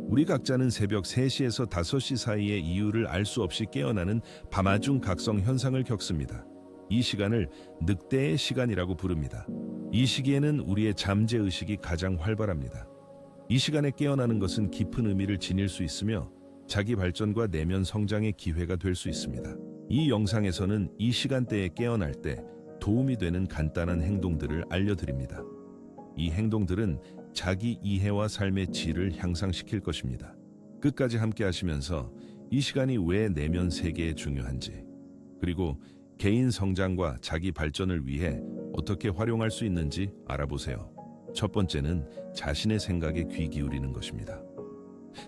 우리 각자는 새벽 3시에서 5시 사이의 이유를 알 수 없이 깨어나는 밤아중 각성 현상을 겪습니다. 이 시간을 늑대의 시간이라고 부릅니다. 이 시기에는 우리의 잠재의식이 가장 활발합니다. 이 시간에 깨어나는 것은 깊은 의미를 지닐 수 있으며 자기 발전과 내면 성장의 기회가 될 수 있습니다. 이 영상에서는 이 시간대에 깨어날 때 도움이 되는 간단한 행동들을 알려드립니다. 이 행동들은 자기 이해와 삶의 질을 향상시킬 것입니다. 끝까지 함께 하시면서 이 시간이 왜 내면 세계에 중요한지, 그리고 개인 성장과 자기 발전을 위해 어떻게 활용할 수 있는지 알아보세요. 첫 번째는 자신의 생각에 귀 기울이는 것입니다.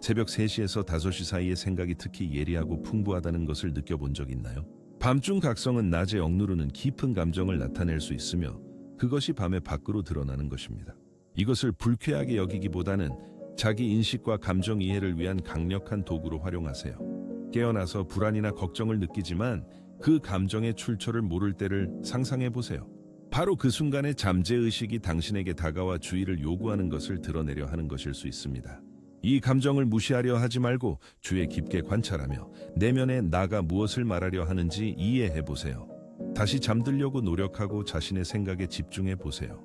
새벽 3시에서 5시 사이의 생각이 특히 예리하고 풍부하다는 것을 느껴본 적 있나요? 밤중 각성은 낮에 억누르는 깊은 감정을 나타낼 수 있으며 그것이 밤에 밖으로 드러나는 것입니다. 이것을 불쾌하게 여기기보다는 자기 인식과 감정 이해를 위한 강력한 도구로 활용하세요. 깨어나서 불안이나 걱정을 느끼지만 그 감정의 출처를 모를 때를 상상해 보세요. 바로 그 순간에 잠재의식이 당신에게 다가와 주의를 요구하는 것을 드러내려 하는 것일 수 있습니다. 이 감정을 무시하려 하지 말고 주의 깊게 관찰하며 내면에 나가 무엇을 말하려 하는지 이해해 보세요. 다시 잠들려고 노력하고 자신의 생각에 집중해 보세요.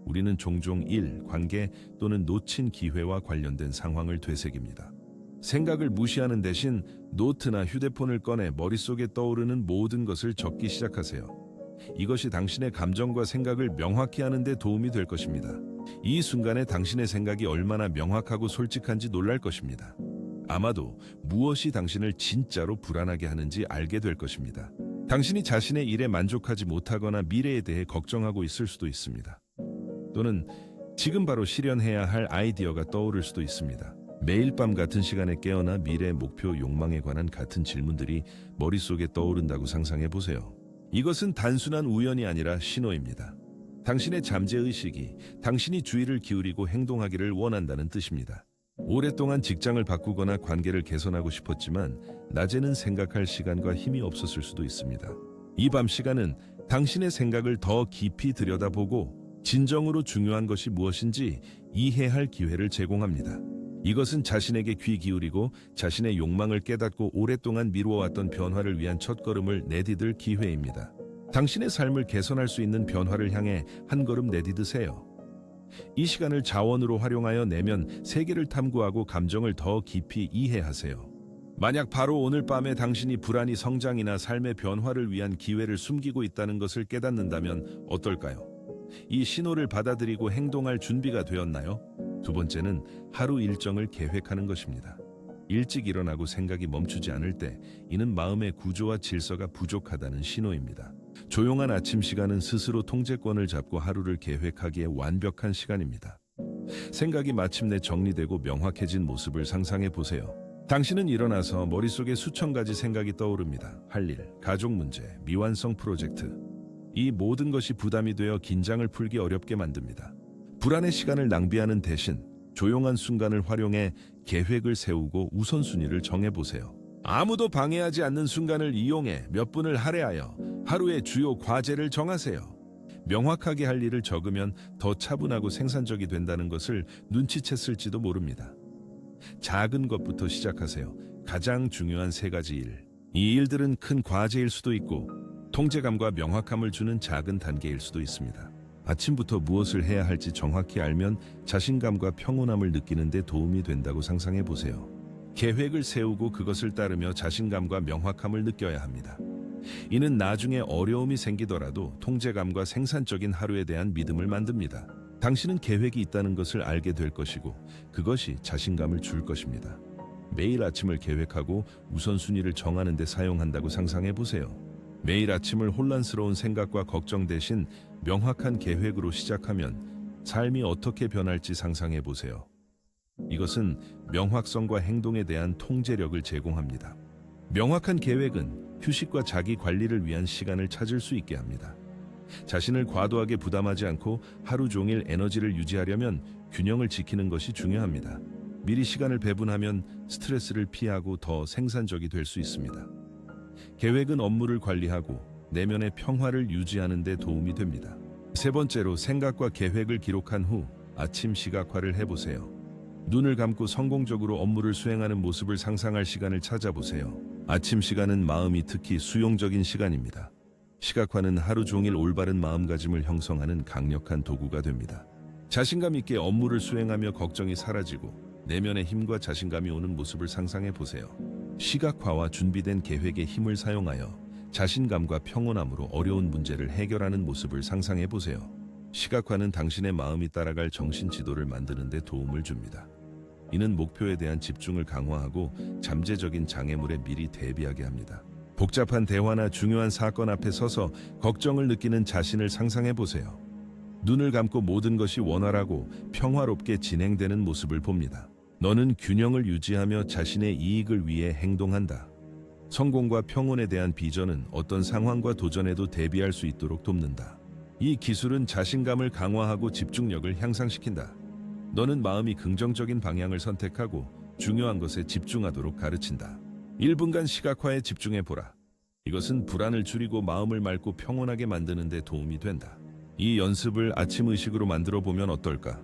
우리는 종종 일, 관계 또는 놓친 기회와 관련된 상황을 되새깁니다. 생각을 무시하는 대신 노트나 휴대폰을 꺼내 머릿속에 떠오르는 모든 것을 적기 시작하세요. 이것이 당신의 감정과 생각을 명확히 하는 데 도움이 될 것입니다. 이 순간에 당신의 생각이 얼마나 명확하고 솔직한지 놀랄 것입니다. 아마도 무엇이 당신을 진짜로 불안하게 하는지 알게 될 것입니다. 당신이 자신의 일에 만족하지 못하거나 미래에 대해 걱정하고 있을 수도 있습니다. 또는 지금 바로 실현해야 할 아이디어가 떠오를 수도 있습니다. 매일 밤 같은 시간에 깨어나 미래 목표 욕망에 관한 같은 질문들이 머릿속에 떠오른다고 상상해 보세요. 이것은 단순한 우연이 아니라 신호입니다. 당신의 잠재의식이 당신이 주의를 기울이고 행동하기를 원한다는 뜻입니다. 오랫동안 직장을 바꾸거나 관계를 개선하고 싶었지만 낮에는 생각할 시간과 힘이 없었을 수도 있습니다. 이 밤 시간은 당신의 생각을 더 깊이 들여다보고 진정으로 중요한 것이 무엇인지 이해할 기회를 제공합니다. 이것은 자신에게 귀 기울이고 자신의 욕망을 깨닫고 오랫동안 미루어왔던 변화를 위한 첫걸음을 내디딜 기회입니다. 당신의 삶을 개선할 수 있는 변화를 향해 한 걸음 내디드세요. 이 시간을 자원으로 활용하여 내면 세계를 탐구하고 감정을 더 깊이 이해하세요. 만약 바로 오늘 밤에 당신이 불안이 성장이나 삶의 변화를 위한 기회를 숨기고 있다는 것을 깨닫는다면 어떨까요? 이 신호를 받아들이고 행동할 준비가 되었나요? 두 번째는 하루 일정을 계획하는 것입니다. 일찍 일어나고 생각이 멈추지 않을 때 이는 마음의 구조와 질서가 부족하다는 신호입니다. 조용한 아침 시간은 스스로 통제권을 잡고 하루를 계획하기에 완벽한 시간입니다. 생각이 마침내 정리되고 명확해진 모습을 상상해 보세요. 당신은 일어나서 머릿속에 수천 가지 생각이 떠오릅니다. 할 일, 가족 문제, 미완성 프로젝트. 이 모든 것이 부담이 되어 긴장을 풀기 어렵게 만듭니다. 불안의 시간을 낭비하는 대신 조용한 순간을 활용해 계획을 세우고 우선순위를 정해보세요. 아무도 방해하지 않는 순간을 이용해 몇 분을 할애하여 하루의 주요 과제를 정하세요. 명확하게 할 일을 적으면 더 차분하고 생산적이 된다는 것을 눈치챘을지도 모릅니다. 작은 것부터 시작하세요. 가장 중요한 3가지 일. 이 일들은 큰 과제일 수도 있고 통제감과 명확함을 주는 작은 단계일 수도 있습니다. 아침부터 무엇을 해야 할지 정확히 알면 자신감과 평온함을 느끼는 데 도움이 된다고 상상해 보세요. 계획을 세우고 그것을 따르며 자신감과 명확함을 느껴야 합니다. 이는 나중에 어려움이 생기더라도 통제감과 생산적인 하루에 대한 믿음을 만듭니다. 당신은 계획이 있다는 것을 알게 될 것이고 그것이 자신감을 줄 것입니다. 매일 아침을 계획하고 우선순위를 정하는 데 사용한다고 상상해 보세요. 매일 아침을 혼란스러운 생각과 걱정 대신 명확한 계획으로 시작하면 삶이 어떻게 변할지 상상해 보세요. 이것은 명확성과 행동에 대한 통제력을 제공합니다. 명확한 계획은 휴식과 자기 관리를 위한 시간을 찾을 수 있게 합니다. 자신을 과도하게 부담하지 않고 하루 종일 에너지를 유지하려면 균형을 지키는 것이 중요합니다. 미리 시간을 배분하면 스트레스를 피하고 더 생산적이 될 수 있습니다. 계획은 업무를 관리하고 내면의 평화를 유지하는 데 도움이 됩니다. 세 번째로 생각과 계획을 기록한 후 아침 시각화를 해보세요. 눈을 감고 성공적으로 업무를 수행하는 모습을 상상할 시간을 찾아보세요. 아침 시간은 마음이 특히 수용적인 시간입니다. 시각화는 하루 종일 올바른 마음가짐을 형성하는 강력한 도구가 됩니다. 자신감 있게 업무를 수행하며 걱정이 사라지고 내면의 힘과 자신감이 오는 모습을 상상해 보세요. 시각화와 준비된 계획의 힘을 사용하여 자신감과 평온함으로 어려운 문제를 해결하는 모습을 상상해 보세요. 시각화는 당신의 마음이 따라갈 정신 지도를 만드는 데 도움을 줍니다. 이는 목표에 대한 집중을 강화하고 잠재적인 장애물에 미리 대비하게 합니다. 복잡한 대화나 중요한 사건 앞에 서서 걱정을 느끼는 자신을 상상해 보세요. 눈을 감고 모든 것이 원활하고 평화롭게 진행되는 모습을 봅니다. 너는 균형을 유지하며 자신의 이익을 위해 행동한다. 성공과 평온에 대한 비전은 어떤 상황과 도전에도 대비할 수 있도록 돕는다. 이 기술은 자신감을 강화하고 집중력을 향상시킨다. 너는 마음이 긍정적인 방향을 선택하고 중요한 것에 집중하도록 가르친다. 1분간 시각화에 집중해보라. 이것은 불안을 줄이고 마음을 맑고 평온하게 만드는 데 도움이 된다. 이 연습을 아침 의식으로 만들어 보면 어떨까?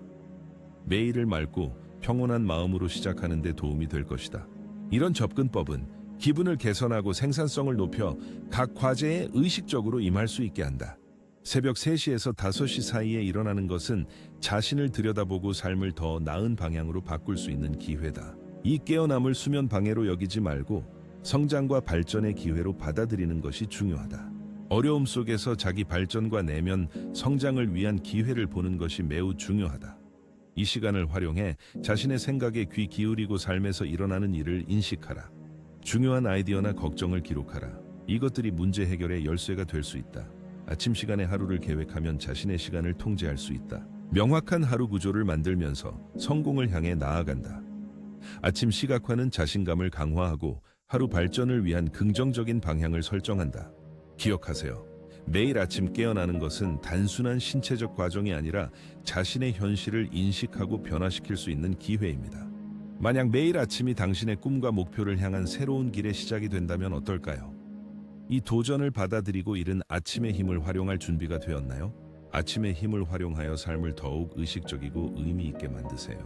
매일을 맑고 평온한 마음으로 시작하는 데 도움이 될 것이다. 이런 접근법은 기분을 개선하고 생산성을 높여 각 과제에 의식적으로 임할 수 있게 한다. 새벽 3시에서 5시 사이에 일어나는 것은 자신을 들여다보고 삶을 더 나은 방향으로 바꿀 수 있는 기회다. 이 깨어남을 수면 방해로 여기지 말고 성장과 발전의 기회로 받아들이는 것이 중요하다. 어려움 속에서 자기 발전과 내면 성장을 위한 기회를 보는 것이 매우 중요하다. 이 시간을 활용해 자신의 생각에 귀 기울이고 삶에서 일어나는 일을 인식하라. 중요한 아이디어나 걱정을 기록하라. 이것들이 문제 해결의 열쇠가 될 수 있다. 아침 시간에 하루를 계획하면 자신의 시간을 통제할 수 있다. 명확한 하루 구조를 만들면서 성공을 향해 나아간다. 아침 시각화는 자신감을 강화하고 하루 발전을 위한 긍정적인 방향을 설정한다. 기억하세요. 매일 아침 깨어나는 것은 단순한 신체적 과정이 아니라 자신의 현실을 인식하고 변화시킬 수 있는 기회입니다. 만약 매일 아침이 당신의 꿈과 목표를 향한 새로운 길의 시작이 된다면 어떨까요? 이 도전을 받아들이고 이른 아침의 힘을 활용할 준비가 되었나요? 아침의 힘을 활용하여 삶을 더욱 의식적이고 의미 있게 만드세요.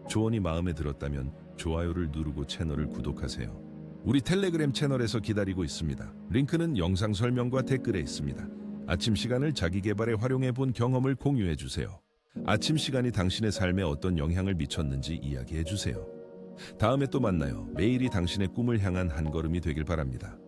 조언이 마음에 들었다면 좋아요를 누르고 채널을 구독하세요. 우리 텔레그램 채널에서 기다리고 있습니다. 링크는 영상 설명과 댓글에 있습니다. 아침 시간을 자기 개발에 활용해 본 경험을 공유해 주세요. 아침 시간이 당신의 삶에 어떤 영향을 미쳤는지 이야기해 주세요. 다음에 또 만나요. 매일이 당신의 꿈을 향한 한 걸음이 되길 바랍니다.